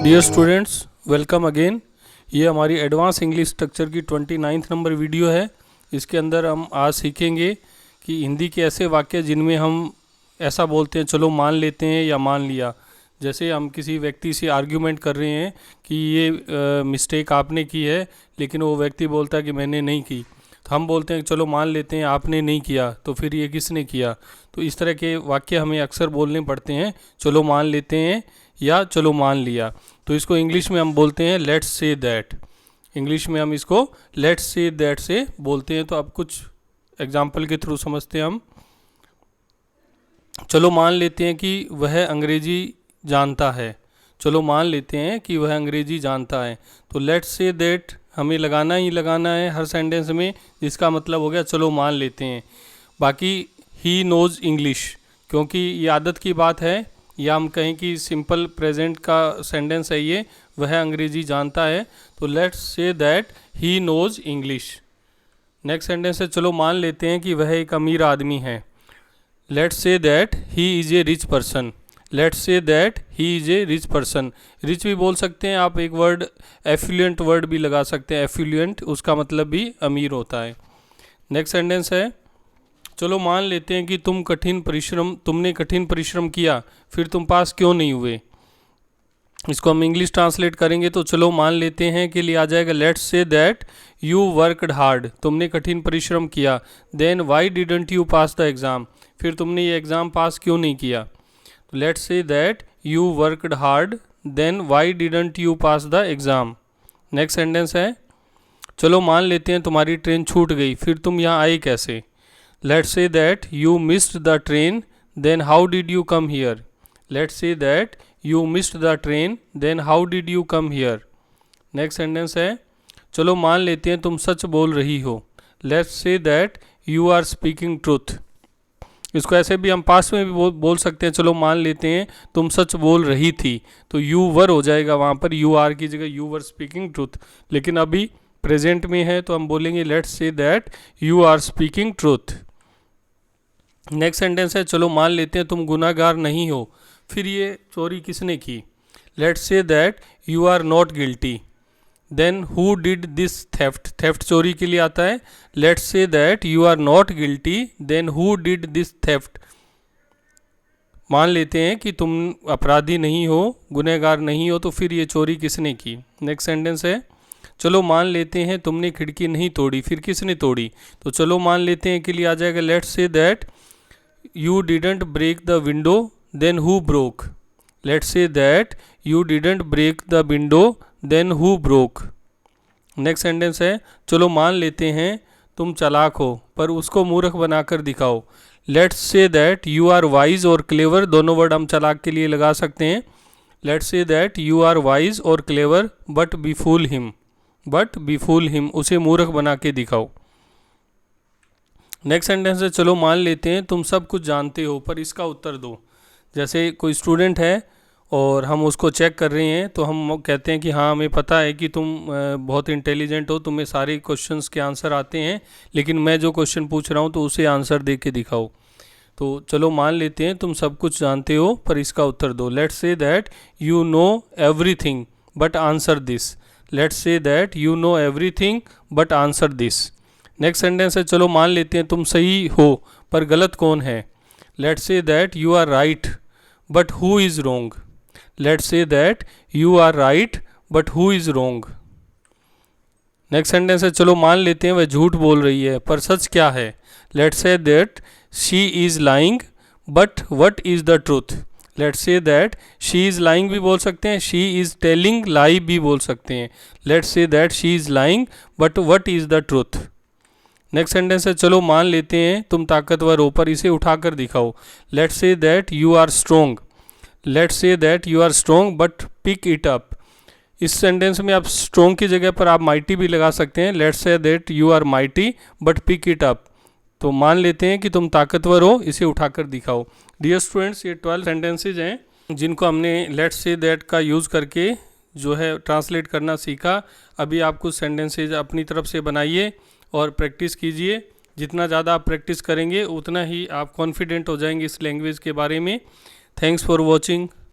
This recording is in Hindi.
Dear students, welcome again. ये हमारी एडवांस इंग्लिश स्ट्रक्चर की 29 नंबर वीडियो है। इसके अंदर हम आज सीखेंगे कि हिंदी के ऐसे वाक्य जिनमें हम ऐसा बोलते हैं चलो मान लेते हैं या मान लिया। जैसे हम किसी व्यक्ति से आर्ग्यूमेंट कर रहे हैं कि ये मिस्टेक आपने की है, लेकिन वो व्यक्ति बोलता है कि मैंने नहीं की, तो हम बोलते हैं चलो मान लेते हैं आपने नहीं किया, तो फिर ये किसने किया। तो इस तरह के वाक्य हमें अक्सर बोलने पड़ते हैं, चलो मान लेते हैं या चलो मान लिया। तो इसको इंग्लिश में हम बोलते हैं लेट्स से दैट। इंग्लिश में हम इसको लेट्स से दैट से बोलते हैं। तो अब कुछ एग्जाम्पल के थ्रू समझते हैं हम। चलो मान लेते हैं कि वह अंग्रेजी जानता है। चलो मान लेते हैं कि वह अंग्रेजी जानता है। तो लेट्स से दैट हमें लगाना ही लगाना है हर सेंटेंस में, जिसका मतलब हो गया चलो मान लेते हैं। बाकी ही नोज़ इंग्लिश, क्योंकि ये आदत की बात है, या हम कहें कि सिंपल प्रेजेंट का सेंटेंस है ये, वह अंग्रेजी जानता है। तो let's say that he knows English. Next sentence है चलो मान लेते हैं कि वह एक अमीर आदमी है। Let's say that he is a rich person. Let's say that he is a rich person. Rich भी बोल सकते हैं आप, एक वर्ड एफ्लुएंट वर्ड भी लगा सकते हैं। एफ्लुएंट उसका मतलब भी अमीर होता है। नेक्स्ट सेंटेंस है चलो मान लेते हैं कि तुमने कठिन परिश्रम किया, फिर तुम पास क्यों नहीं हुए। इसको हम इंग्लिश ट्रांसलेट करेंगे तो चलो मान लेते हैं के लिए आ जाएगा let's say that you worked hard. तुमने कठिन परिश्रम किया। Then why didn't you pass the exam. फिर तुमने ये एग्ज़ाम पास क्यों नहीं किया। तो let's say that you worked hard, then why didn't you pass the exam. Next sentence है चलो मान लेते हैं तुम्हारी ट्रेन छूट गई, फिर तुम यहाँ आए कैसे। Let's say that you missed the train, then how did you come here? Let's say that you missed the train, then how did you come here? Next sentence है चलो मान लेते हैं तुम सच बोल रही हो। Let's say that you are speaking truth. इसको ऐसे भी हम पास्ट में भी बोल सकते हैं, चलो मान लेते हैं तुम सच बोल रही थी, तो यू वर हो जाएगा वहाँ पर, यू आर की जगह यू वर स्पीकिंग ट्रूथ। लेकिन अभी प्रेजेंट में है तो हम बोलेंगे let's say that you are speaking truth. Next sentence है चलो मान लेते हैं तुम गुनाहगार नहीं हो, फिर ये चोरी किसने की। Let's say that you are not guilty, then who did this theft. Theft चोरी के लिए आता है। Let's say that you are not guilty, then who did this theft. मान लेते हैं कि तुम अपराधी नहीं हो, गुनहगार नहीं हो, तो फिर ये चोरी किसने की। नेक्स्ट सेंटेंस है चलो मान लेते हैं तुमने खिड़की नहीं तोड़ी, फिर किसने तोड़ी। तो चलो मान लेते हैं के लिए आ जाएगा let's say that you didn't break the window, then who broke. Let's say that you didn't break the window, then who broke. Next sentence है चलो मान लेते हैं तुम चालाक हो, पर उसको मूर्ख बनाकर दिखाओ। Let's say that you are wise और क्लेवर। दोनों वर्ड हम चालाक के लिए लगा सकते हैं। Let's say that you are wise और clever but befool him. But befool him, उसे मूर्ख बना के दिखाओ। नेक्स्ट सेंटेंस है चलो मान लेते हैं तुम सब कुछ जानते हो, पर इसका उत्तर दो। जैसे कोई स्टूडेंट है और हम उसको चेक कर रहे हैं, तो हम कहते हैं कि हाँ हमें पता है कि तुम बहुत इंटेलिजेंट हो, तुम्हें सारे क्वेश्चंस के आंसर आते हैं, लेकिन मैं जो क्वेश्चन पूछ रहा हूँ तो उसे आंसर दे के दिखाओ। तो चलो मान लेते हैं तुम सब कुछ जानते हो, पर इसका उत्तर दो। Let's say that you know everything but answer this. Let's say that you know everything but answer this. Next sentence है चलो मान लेते हैं तुम सही हो, पर गलत कौन है। Let's say that you are right but who is wrong. Let's say that you are right but who is wrong. Next sentence है चलो मान लेते हैं वह झूठ बोल रही है, पर सच क्या है। Let's say that she is lying but what is the truth. Let's say that she is lying भी बोल सकते हैं, शी इज़ टेलिंग लाई भी बोल सकते हैं। Let's say that she is lying but what is the truth. Next sentence है चलो मान लेते हैं तुम ताकतवर हो, पर इसे उठाकर दिखाओ। Let's say that you are strong. Let's say that you are strong but pick it up. इस सेंटेंस में आप स्ट्रोंग की जगह पर आप माइटी भी लगा सकते हैं। Let's say that you are mighty but pick it up. तो मान लेते हैं कि तुम ताकतवर हो, इसे उठाकर दिखाओ। डियर स्टूडेंट्स, ये 12 सेंटेंसेज हैं जिनको हमने लेट्स से दैट का यूज़ करके जो है ट्रांसलेट करना सीखा। अभी आप कुछ सेंटेंसेज अपनी तरफ से बनाइए और प्रैक्टिस कीजिए। जितना ज़्यादा आप प्रैक्टिस करेंगे उतना ही आप कॉन्फिडेंट हो जाएंगे इस लैंग्वेज के बारे में। Thanks for watching.